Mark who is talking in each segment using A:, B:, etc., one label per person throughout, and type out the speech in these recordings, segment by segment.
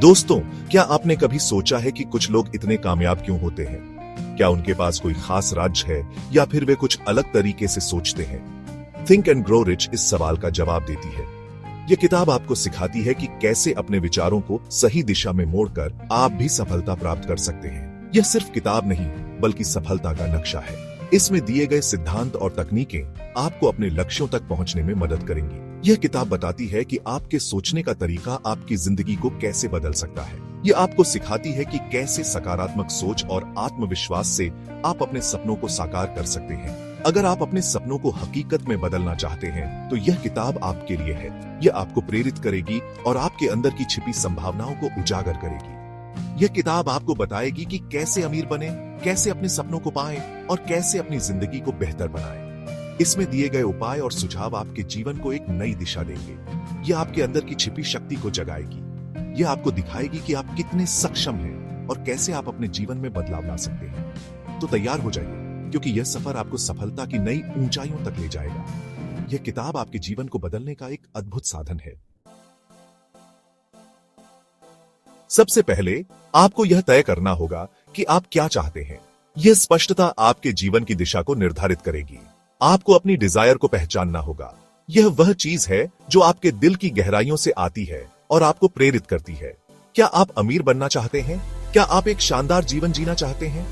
A: दोस्तों, क्या आपने कभी सोचा है कि कुछ लोग इतने कामयाब क्यों होते हैं? क्या उनके पास कोई खास राज है या फिर वे कुछ अलग तरीके से सोचते हैं? थिंक एंड ग्रो रिच इस सवाल का जवाब देती है। यह किताब आपको सिखाती है कि कैसे अपने विचारों को सही दिशा में मोड़कर आप भी सफलता प्राप्त कर सकते हैं। यह सिर्फ किताब नहीं, बल्कि सफलता का नक्शा है। इसमें दिए गए सिद्धांत और तकनीकें आपको अपने लक्ष्यों तक पहुंचने में मदद करेंगी। यह किताब बताती है कि आपके सोचने का तरीका आपकी जिंदगी को कैसे बदल सकता है। यह आपको सिखाती है कि कैसे सकारात्मक सोच और आत्मविश्वास से आप अपने सपनों को साकार कर सकते हैं। अगर आप अपने सपनों को हकीकत में बदलना चाहते हैं, तो यह किताब आपके लिए है। यह आपको प्रेरित करेगी और आपके अंदर की छिपी संभावनाओं को उजागर करेगी। यह किताब आपको बताएगी कि कैसे अमीर बने, कैसे अपने सपनों को पाएं और कैसे अपनी जिंदगी को बेहतर बनाएं। इसमें दिए गए उपाय और सुझाव आपके जीवन को एक नई दिशा देंगे। यह आपके अंदर की छिपी शक्ति को जगाएगी। यह आपको दिखाएगी कि आप कितने सक्षम हैं और कैसे आप अपने जीवन में बदलाव ला सकते हैं। तो तैयार हो जाइए, क्योंकि यह सफर आपको सफलता की नई ऊंचाइयों तक ले जाएगा। यह किताब आपके जीवन को बदलने का एक अद्भुत साधन है। सबसे पहले आपको यह तय करना होगा कि आप क्या चाहते हैं। यह स्पष्टता आपके जीवन की दिशा को निर्धारित करेगी। आपको अपनी डिजायर को पहचानना होगा। यह वह चीज है जो आपके दिल की गहराइयों से आती है और आपको प्रेरित करती है। क्या आप अमीर बनना चाहते हैं? क्या आप एक शानदार जीवन जीना चाहते हैं?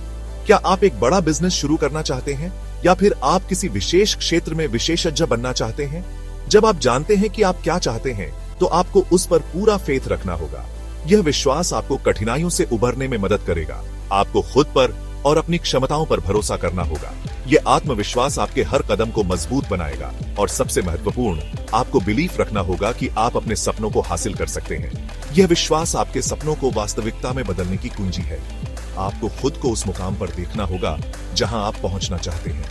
A: क्या आप एक बड़ा बिजनेस शुरू करना चाहते हैं? या फिर आप किसी विशेष क्षेत्र में विशेषज्ञ बनना चाहते हैं? जब आप जानते हैं कि आप क्या चाहते हैं, तो आपको उस पर पूरा फेथ रखना होगा। यह विश्वास आपको कठिनाइयों से उबरने में मदद करेगा। आपको खुद पर और अपनी क्षमताओं पर भरोसा करना होगा। यह आत्मविश्वास आपके हर कदम को मजबूत बनाएगा। और सबसे महत्वपूर्ण, आपको बिलीफ रखना होगा कि आप अपने सपनों को हासिल कर सकते हैं। यह विश्वास आपके सपनों को वास्तविकता में बदलने की कुंजी है। आपको खुद को उस मुकाम पर देखना होगा जहां आप पहुंचना चाहते हैं।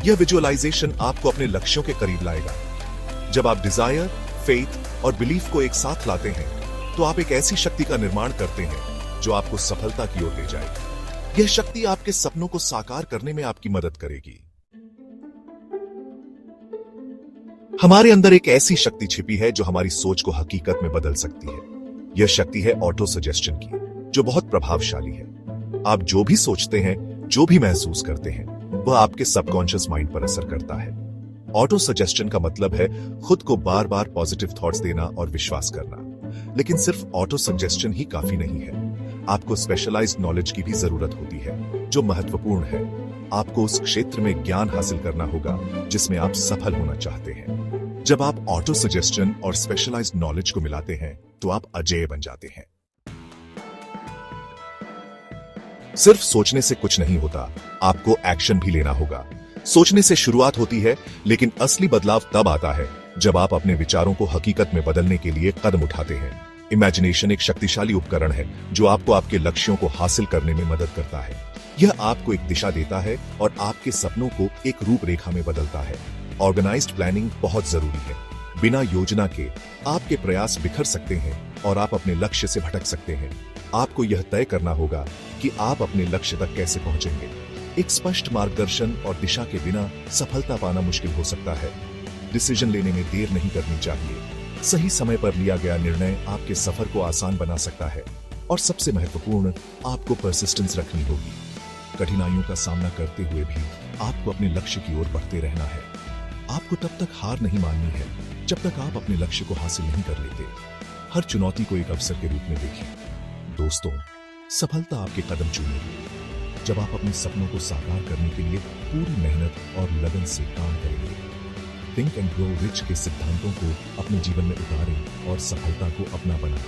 A: यह विजुअलाइजेशन आपको अपने लक्ष्यों के करीब लाएगा। जब आप डिजायर, फेथ और बिलीफ को एक साथ लाते हैं, तो आप एक ऐसी शक्ति का निर्माण करते हैं जो आपको सफलता की ओर ले जाएगी। यह शक्ति आपके सपनों को साकार करने में आपकी मदद करेगी। हमारे अंदर एक ऐसी शक्ति छिपी है जो हमारी सोच को हकीकत में बदल सकती है। यह शक्ति है ऑटो सजेशन की, जो बहुत प्रभावशाली है। आप जो भी सोचते हैं, जो भी महसूस करते हैं, वह आपके सबकॉन्शियस माइंड पर असर करता है। ऑटो सजेशन का मतलब है खुद को बार बार पॉजिटिव थॉट्स देना और विश्वास करना। लेकिन सिर्फ ऑटो सजेशन ही काफी नहीं है। आपको स्पेशलाइज्ड नॉलेज की भी जरूरत होती है, जो महत्वपूर्ण है। आपको उस क्षेत्र में ज्ञान हासिल करना होगा जिसमें आप सफल होना चाहते हैं। जब आप ऑटो सजेशन और स्पेशलाइज्ड नॉलेज को मिलाते हैं, तो आप अजेय बन जाते हैं। सिर्फ सोचने से कुछ नहीं होता, आपको एक्शन भी लेना होगा। सोचने से शुरुआत होती है, लेकिन असली बदलाव तब आता है जब आप अपने विचारों को हकीकत में बदलने के लिए कदम उठाते हैं। इमेजिनेशन एक शक्तिशाली उपकरण है जो आपको आपके लक्ष्यों को हासिल करने में मदद करता है। यह आपको एक दिशा देता है और आपके सपनों को एक रूपरेखा में बदलता है। ऑर्गेनाइज्ड प्लानिंग बहुत जरूरी है। बिना योजना के आपके प्रयास बिखर सकते हैं और आप अपने लक्ष्य से भटक सकते हैं। आपको यह तय करना होगा कि आप अपने लक्ष्य तक कैसे पहुंचेंगे। एक स्पष्ट मार्गदर्शन और दिशा के बिना सफलता पाना मुश्किल हो सकता है। डिसीजन लेने में देर नहीं करनी चाहिए। सही समय पर लिया गया निर्णय आपके सफर को आसान बना सकता है। और सबसे महत्वपूर्ण, आपको परसिस्टेंस रखनी होगी। कठिनाइयों का सामना करते हुए भी आपको अपने लक्ष्य की ओर बढ़ते रहना है। आपको तब तक हार नहीं माननी है जब तक आप अपने लक्ष्य को हासिल नहीं कर लेते। हर चुनौती को एक अवसर के रूप में देखें। दोस्तों, सफलता आपके कदम चूमेगी जब आप अपने सपनों को साकार करने के लिए पूरी मेहनत और लगन से काम करेंगे। थिंक एंड ग्रो रिच के सिद्धांतों को अपने जीवन में उतारें और सफलता को अपना बनाएं।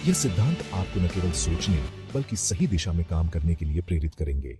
A: यह सिद्धांत आपको न केवल सोचने, बल्कि सही दिशा में काम करने के लिए प्रेरित करेंगे।